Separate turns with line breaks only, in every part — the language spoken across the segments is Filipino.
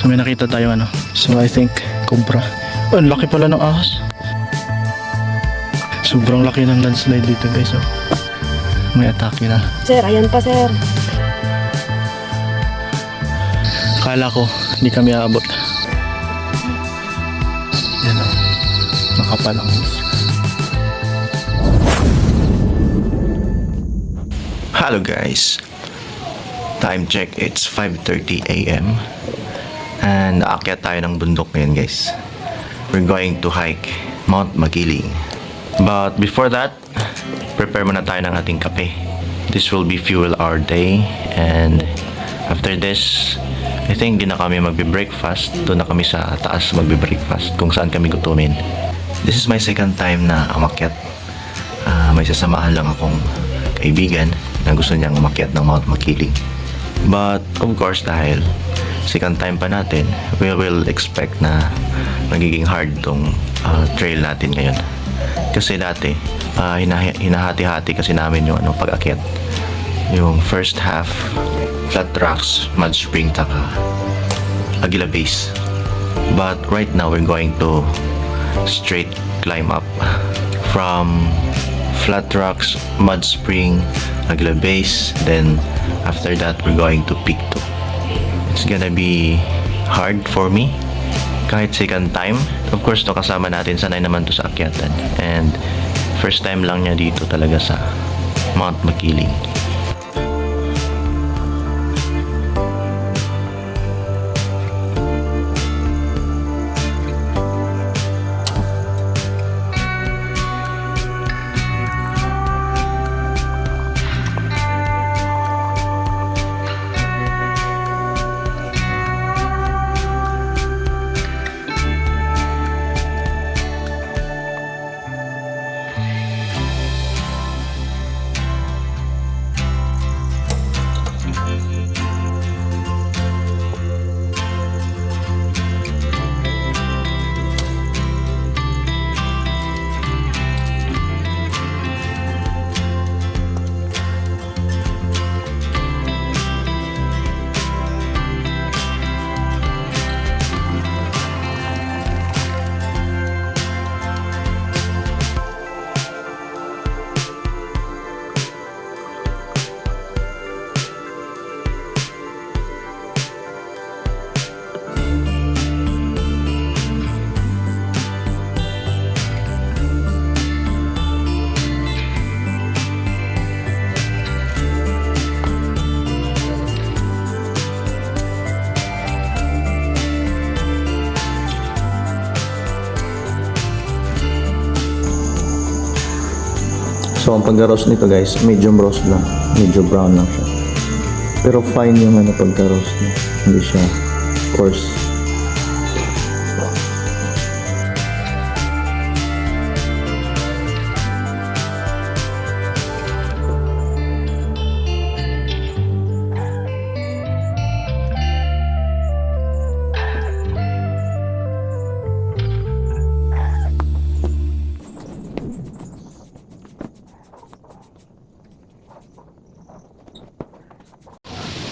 So may nakita tayo ano. So I think cobra. Oh, ang laki pala ng ahas. Sobrang laki ng landslide dito guys. Oh. May atake na.
Sir, ayan pa sir.
Kala ko hindi kami aabot. Yan o. Nakapalang.
Hello guys. Time check, it's 5:30 AM. And aakyat tayo ng bundok ngayon guys. We're going to hike Mount Makiling. But before that, prepare muna tayo ng ating kape. This will be fuel our day. And after this, I think di na kami magbe-breakfast. Doon na kami sa taas magbe-breakfast kung saan kami gutumin. This is my second time na umakyat. May sasamahan lang akong kaibigan na gusto niyang umakyat ng Mount Makiling. But of course, dahil second time pa natin, we will expect na magiging hard tong trail natin ngayon. Kasi dati, hinahati-hati kasi namin yung pag-akyat. Yung first half, flat rocks, mud spring, taka Agila base. But right now, we're going to straight climb up from flat rocks, mud spring, Agila base. Then after that, we're going to peak 2. It's gonna be hard for me kahit second time. Of course, to kasama natin, sanay naman to sa akyatan. And first time lang niya dito talaga sa Mount Makiling.
So ang pagka-roast nito guys, medium roast lang, medyo brown lang siya. Pero fine yung pagka-roast niya, hindi siya coarse.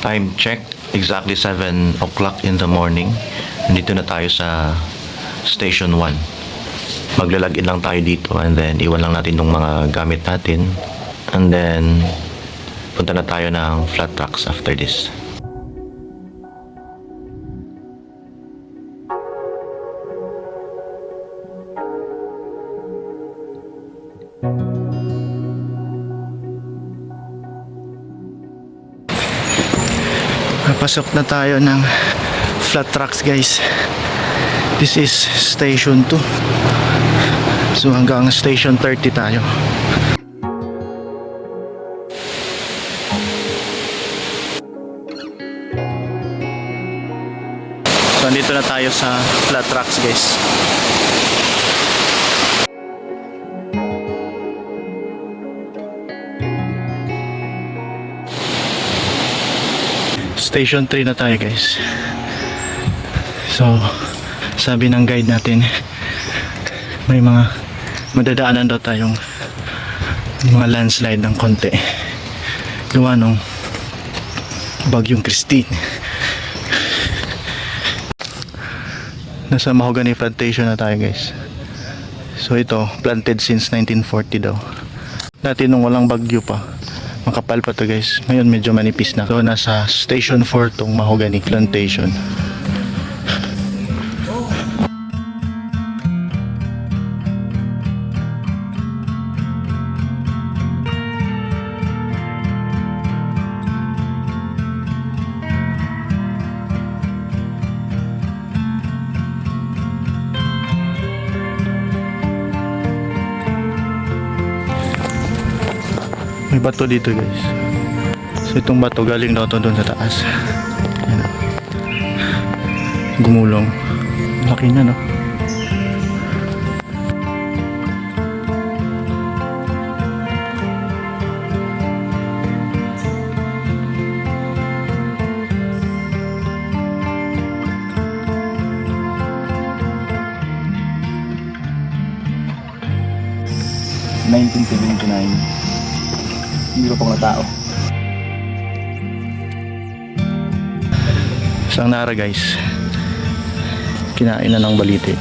Time check, exactly 7 o'clock in the morning. Nandito na tayo sa Station 1. Maglalagin lang tayo dito and then iwan lang natin yung mga gamit natin. And then punta na tayo ng flat rocks after this.
Pasok na tayo ng flat tracks guys. This is station 2. So hanggang station 30 tayo. So andito na tayo sa flat tracks guys. Station 3 na tayo guys. So sabi ng guide natin, may mga madadaanan daw tayong mga landslide ng konti gawa nung bagyong Christine. Nasa mahogany plantation na tayo guys. So ito, planted since 1940 daw. Dati nung walang bagyo pa, makapal pa to guys. Ngayon medyo manipis na. So nasa station 4 tong mahogany plantation. May bato dito guys. So itong bato galing daw to doon sa taas. Ayan, oh. Gumulong. Laki niya no. Hindi pa pang tao. Isang nara guys. Kinain na ng balite.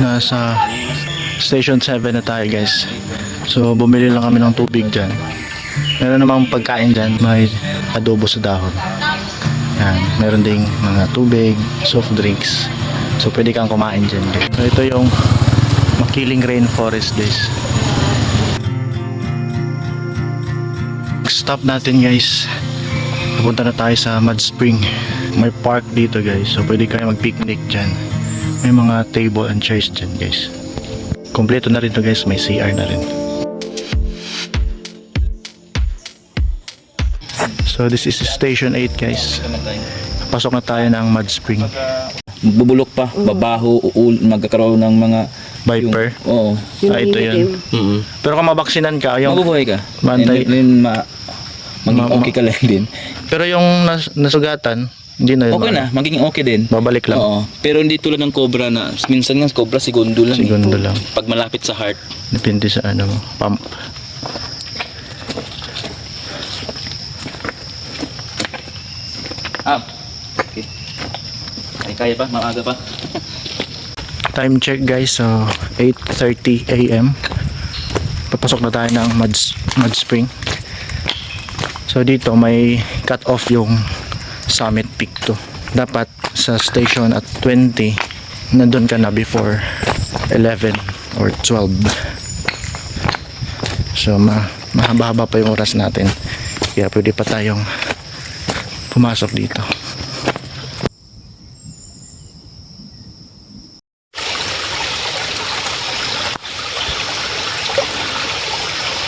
Nasa station 7 na tayo guys. So bumili lang kami ng tubig dyan. Meron namang pagkain dyan, may adobo sa dahon. Yan, meron ding mga tubig, soft drinks. So pwede kang kumain dyan. So ito yung Makiling Rainforest guys. Stop natin guys. Pupunta na tayo sa Mud Spring. May park dito guys. So pwede kayo mag-picnic dyan. May mga table and chairs dyan guys. Kompleto na rin to guys. May CR na rin. So this is station 8 guys. Pasok na tayo ng Mud Spring.
Bubulok pa, babaho, magkakaroon ng mga
Viper.
Oo.
Ito yun. Pero kung mabaksinan ka, yung
Mabubuhay ka.
Bantay.
Maging okay ka lang din.
Pero yung nasugatan, hindi na yun.
Okay na, magiging okay din.
Babalik lang.
Oo. Pero hindi tulad ng cobra na minsan nga cobra segundo lang.
Segundo lang.
Pag malapit sa heart.
Depende sa ano mo. Pump.
Okay. Ay, kaya pa, maaga pa.
Time check guys. So 8:30 AM. Papasok na tayo ng Mud Spring. So dito may cut off yung Summit Peak to. Dapat sa station at 20 nandun ka na before 11 or 12. So mahaba-haba pa yung oras natin. Kaya pwede pa tayong pumasok dito.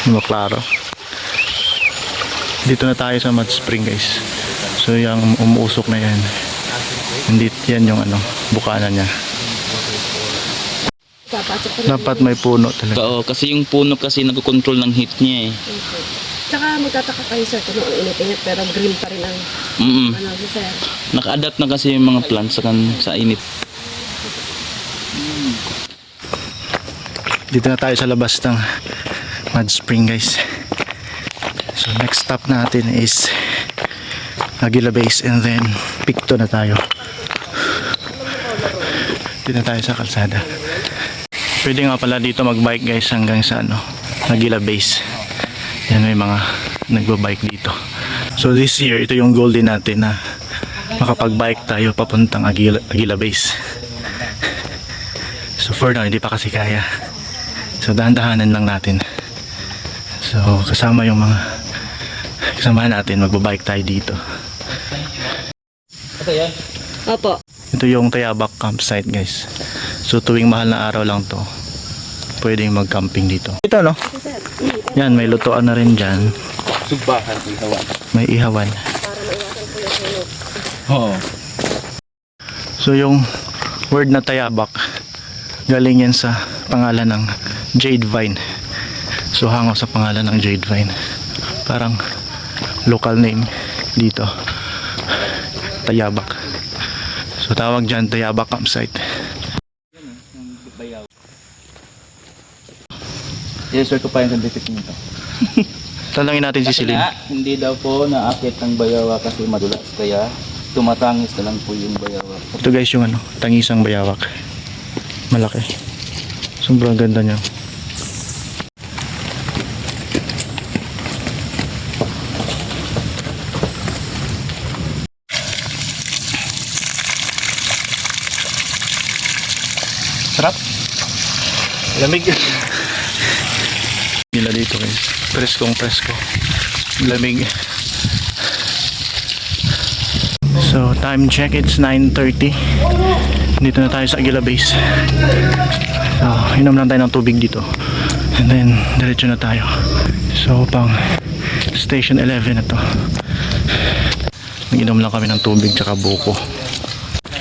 Maklaro. Dito na tayo sa Mud Spring guys. So yung umuusok na yan. Hindi yan yung ano, bukana niya. Dapat may puno talaga.
Oo, kasi yung puno kasi nagko-control ng heat niya eh.
Tsaka magtataka kayo sir kung ang init-init pero green pa rin ang ano sir.
Naka-adapt na kasi yung mga plants sa init.
Dito na tayo sa labas ng Mud Spring guys. So next stop natin is Aguila Base and then Picto na tayo. Dito na tayo sa kalsada. Pwede nga pala dito mag-bike guys hanggang sa ano, Aguila Base. Yan, may mga nagbabike dito. So this year, ito yung goal din natin na makapag-bike tayo papuntang Aguila Base. So for now, hindi pa kasi kaya. So dahan-dahanan lang natin. So kasama yung mga kasama natin, magbabike tayo dito.
Opo.
Ito yung Tayabak campsite guys. So tuwing mahal na araw lang to, pwedeng mag-camping dito. Ito no? Yan, may lutuan na rin dyan.
Subahan, ihawan.
May ihawan.
Oo.
So yung word na Tayabak, galing yan sa pangalan ng Jade Vine. So hango sa pangalan ng Jade Vine. Parang local name dito. Tayabak. So tawag dyan Tayabak campsite.
I-share ko pa yung scientific nito.
Talangin natin si Celine.
Hindi daw po naakit ng bayawa kasi madulas. Kaya tumatangis na lang po yung bayawa.
Ito guys yung ano, tangisang bayawak. Malaki. Sobrang ganda niya. Sarap. Lamig. Nila dito guys. Preskong presko. Lamig. So time check, it's 9:30. Dito na tayo sa Aguila Base. So inom lang tayo ng tubig dito. And then diretso na tayo. So pang station 11 na to. Nag-inom lang kami ng tubig tsaka buko.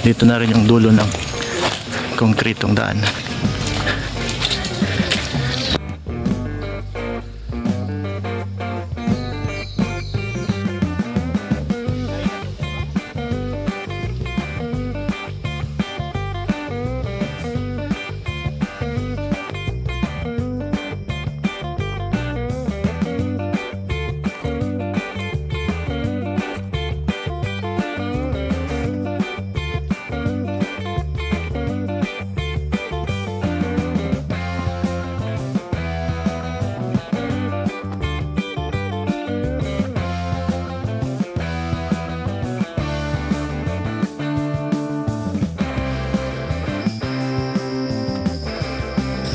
Dito na rin yung dulo ng konkretong daan.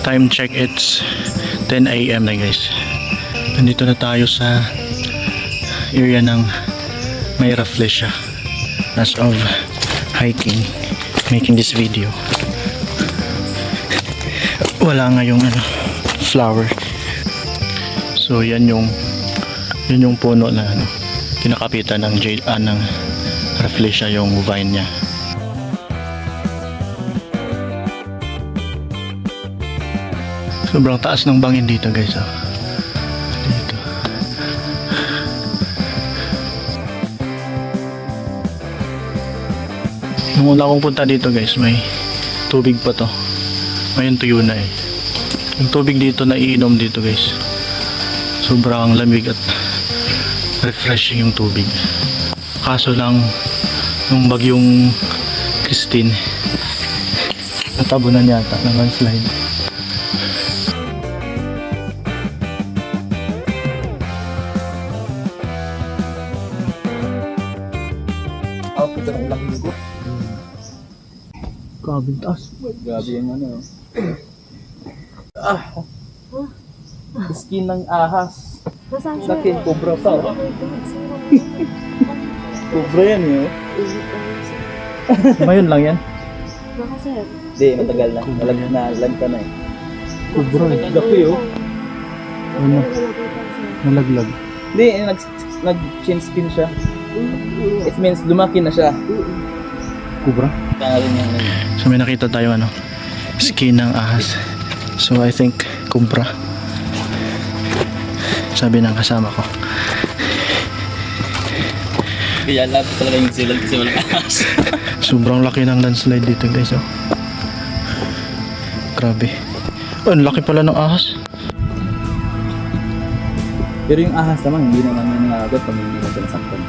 Time check, it's 10 AM na guys. Nandito na tayo sa area ng Mayra Flecha as of hiking, making this video. Wala nga yung ano, flower. So yan yung puno na ano, kinakapitan ng ng Rafflesia, yung vine niya. Sobrang taas ng bangin dito guys, oh. Dito. Nung una akong punta dito guys, may tubig pa to. Ngayon tuyo na eh. Yung tubig dito na iinom dito guys, sobrang lamig at refreshing yung tubig. Kaso lang yung bagyong Christine, natabunan yata ng landslide.
Output ng ilang linggo.
Grabe taas.
Grabe yung ano. Skin ng ahas.
Nasaan siya?
Laki, cobra pa. Oh. Cobra yan yun.
Ngayon lang yan.
Baka sir.
Hindi, matagal na. Nalagta na eh.
Cobra eh.
Laki oh.
Ano? Nalaglag.
Hindi, nag-chin skin siya. It means lumaki na siya.
Cobra?
Kaya rin yan.
So may nakita tayo ano, skin ng ahas. So I think cobra. Sabi ng kasama ko.
Kaya lahat talaga yung silag kasi walang ahas.
Sobrang laki ng landslide dito guys, oh. Grabe. Oh, ang laki pala ng ahas.
Pero yung ahas naman, hindi naman yung agad pag hindi na siya nasaktan.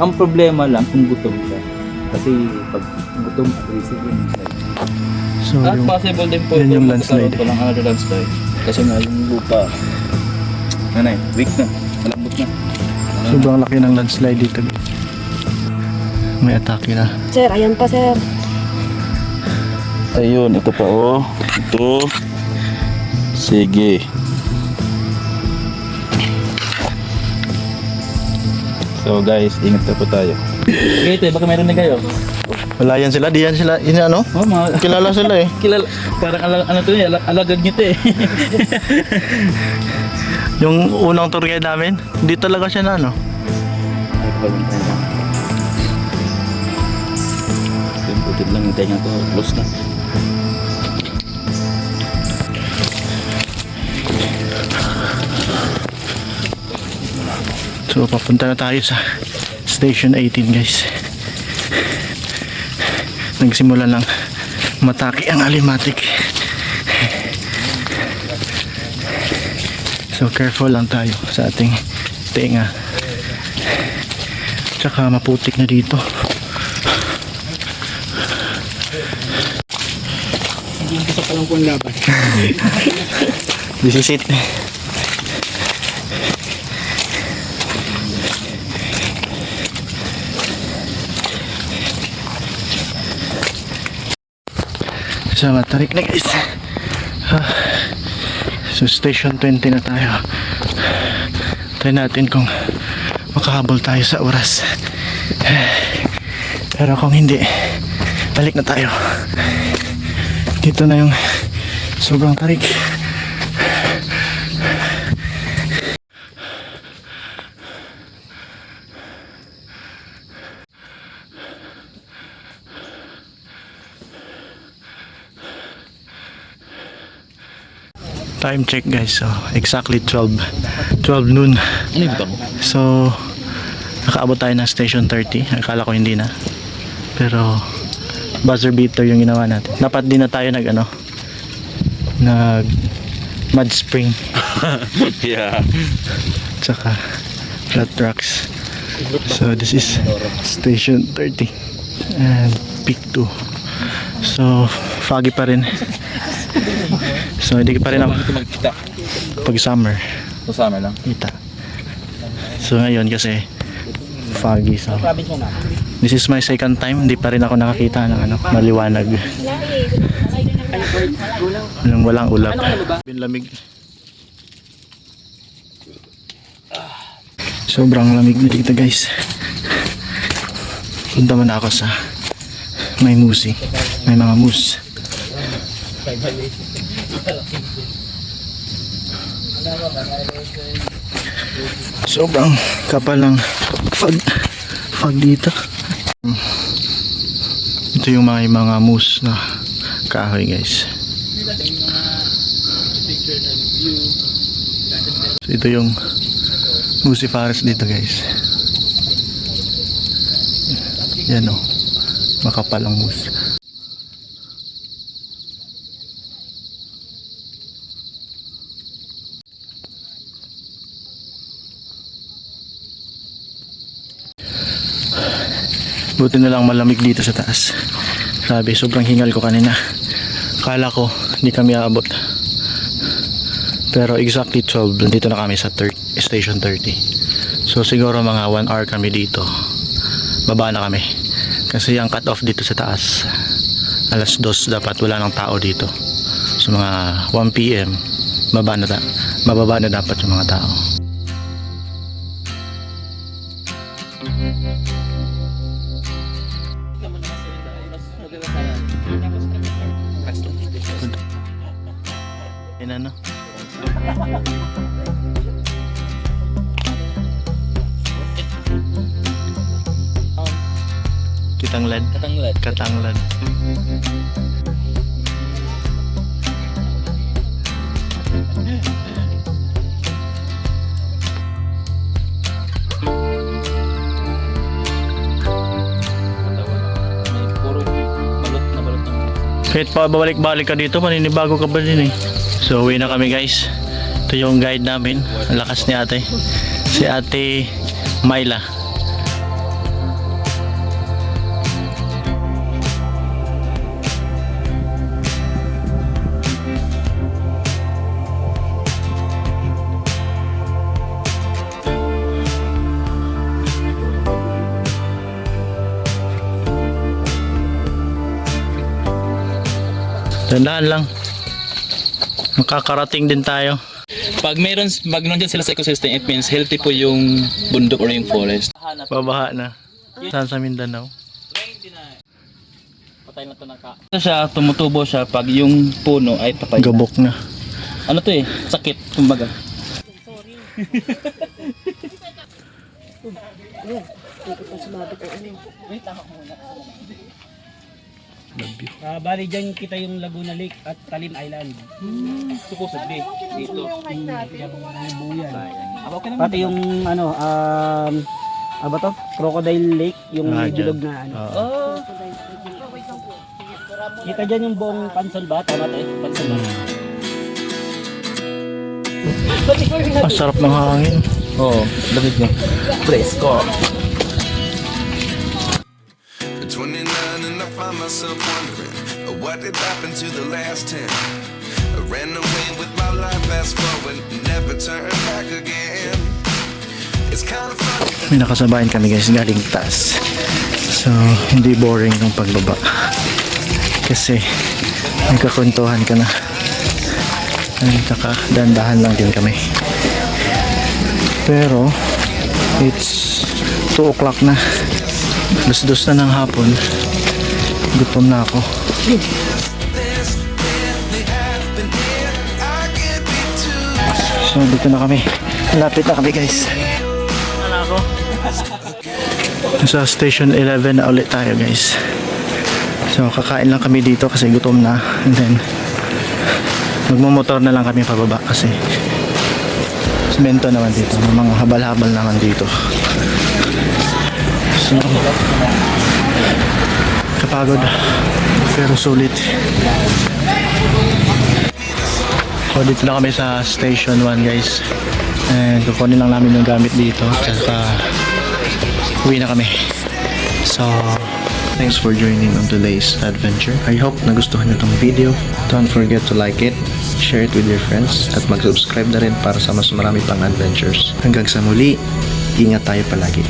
Ang problema lang kung gutom siya. Kasi pag gutom, aggressive yun.
So
At
yung,
possible din po
yan yung
kung
landslide.
magkakaroon pa ng another landslide. Kasi nga yung lupa, weak na, malambot na.
sobrang laki ng landslide dito. May atake na.
Sir, ayan pa sir.
Ayun, ito pa oh. Ito. Sige. So guys, ingat na po tayo. Okay, ito, baka meron na kayo.
Wala yan sila, di yan sila, ini ano?
Oh, mga
Kilala sila eh.
kilala, parang ano to eh, alagad nyo to eh.
Yung unang tour guide namin, hindi talaga siya na ano.
Ay, pagod na lang. Yung putid lang yung tenga ko, close na.
So papunta na tayo sa station 18 guys. Nagsimula lang mataki ang alimatik. So careful lang tayo sa ating tenga. Tsaka maputik na dito.
Hindi umpisa pa lang po ang laban.
This is it. So matarik na guys. So station 20 na tayo. Try natin kung makahabol tayo sa oras. Pero kung hindi, balik na tayo. Dito na yung sobrang tarik. Time check guys, so exactly 12 noon.
Ano yung bang?
So nakaabot tayo ng station 30. Akala ko hindi na, pero buzzer beater yung ginawa natin. Dapat din na tayo nag mud spring.
Yeah.
Tsaka flat tracks. So this is station 30 and peak 2. So foggy pa rin. So hindi pa rin ako
Magkita.
pag summer
Kasama lang.
kita. So ngayon kasi foggy, so this is my second time, hindi pa rin ako nakakita ng maliwanag. Walang ulap. Lamig. Sobrang lamig na dito guys. Punta man ako sa may musi. May mga moose. Sobrang kapal ng fog dito. Ito yung mga moose na kahoy guys. So ito yung moose forest dito guys. Yan o, makapal ang moose. Buti na lang malamig dito sa taas. Grabe, sobrang hingal ko kanina. Kala ko hindi kami aabot. Pero exactly 12, nandito na kami sa station 30. So siguro mga 1 hour kami dito. Baba na kami. Kasi ang cut off dito sa taas, alas 2 dapat wala nang tao dito. So mga 1 PM, mababa na dapat yung mga tao. Yan ano? Kitanglad. Katanglad.
Puro balot na balot ng
Kahit pa babalik-balik ka dito, maninibago ka pa din eh. So uwi na kami guys. Ito yung guide namin. Ang lakas ni ate. Si ate Myla. Tandaan lang, makakarating din tayo.
Pag nandiyan sila sa ecosystem, it means healthy po yung bundok or yung forest.
Babaha na. Saan sa Mindanao?
Patay na to Ito siya, tumutubo siya pag yung puno ay patay.
Gabok na.
Ano to eh? Sakit, kumbaga.
Bali dyan kita yung Laguna Lake at Talim Island.
Supposedly, dito.
Pati yung to? Crocodile Lake, yung bilog na Kita dyan yung buong Pansol ba? Tama tayo? Pansol ba?
Ang sarap ng hangin.
Oo, lamig niya. Presko.
At 29 and I find myself wondering what did happen to the last 10. I ran away with my life, fast forward, never turn back again. It's kind of funny.
May nakasabayan kami guys galing taas. So, hindi boring yung pagbaba. Kasi, may kakwentuhan ka na. Dandahan lang din kami. Pero, it's 2 o'clock na. Dos na ng hapon. Gutom na ako. So, dito na kami. Malapit na kami guys. Sa station 11 na ulit tayo guys. So kakain lang kami dito kasi gutom na. And then magmumotor na lang kami pababa kasi semento naman dito. May mga habal-habal naman dito. So kapagod pero sulit. So dito na kami sa station 1 guys. And kukunin lang namin yung gamit dito. Tsaka uwi na kami. So thanks for joining on today's adventure. I hope nagustuhan nyo tong video. Don't forget to like it, share it with your friends, at mag-subscribe na rin para sa mas marami pang adventures. Hanggang sa muli, ingat tayo palagi.